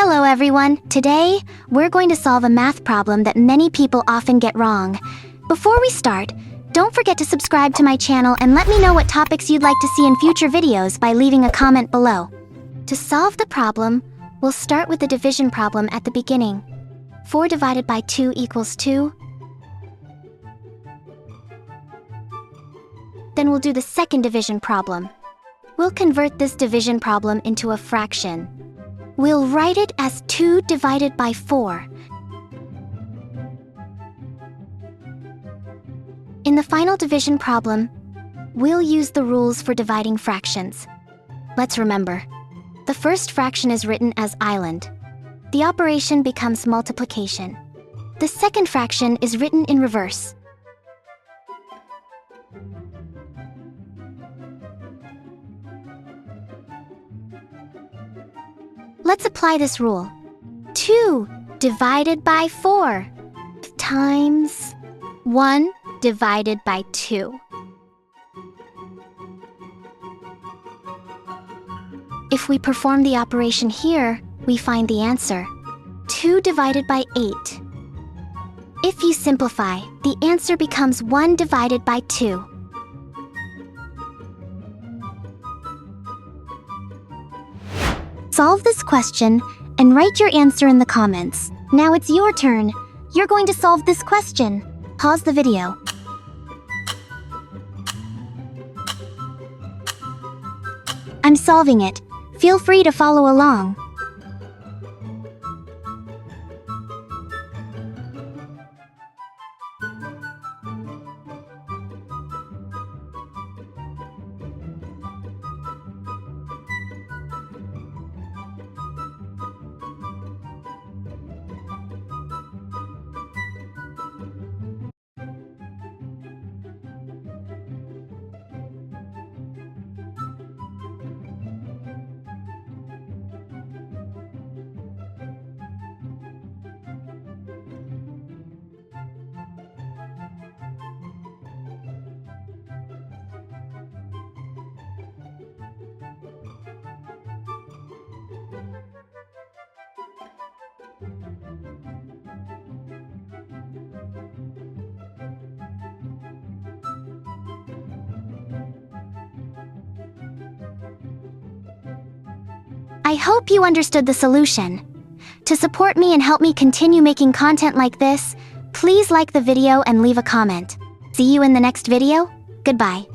Hello everyone! Today, we're going to solve a math problem that many people often get wrong. Before we start, don't forget to subscribe to my channel and let me know what topics you'd like to see in future videos by leaving a comment below. To solve the problem, we'll start with the division problem at the beginning. 4 divided by 2 equals 2. Then we'll do the second division problem. We'll convert this division problem into a fraction. We'll write it as 2 divided by 4. In the final division problem, we'll use the rules for dividing fractions. Let's remember. The first fraction is written as island. The operation becomes multiplication. The second fraction is written in reverse. Let's apply this rule. 2 divided by 4 times 1 divided by 2. If we perform the operation here, we find the answer. 2 divided by 8. If you simplify, the answer becomes 1 divided by 2. Solve this question and write your answer in the comments. Now it's your turn. You're going to solve this question. Pause the video. I'm solving it. Feel free to follow along. I hope you understood the solution. To support me and help me continue making content like this, please like the video and leave a comment. See you in the next video. Goodbye.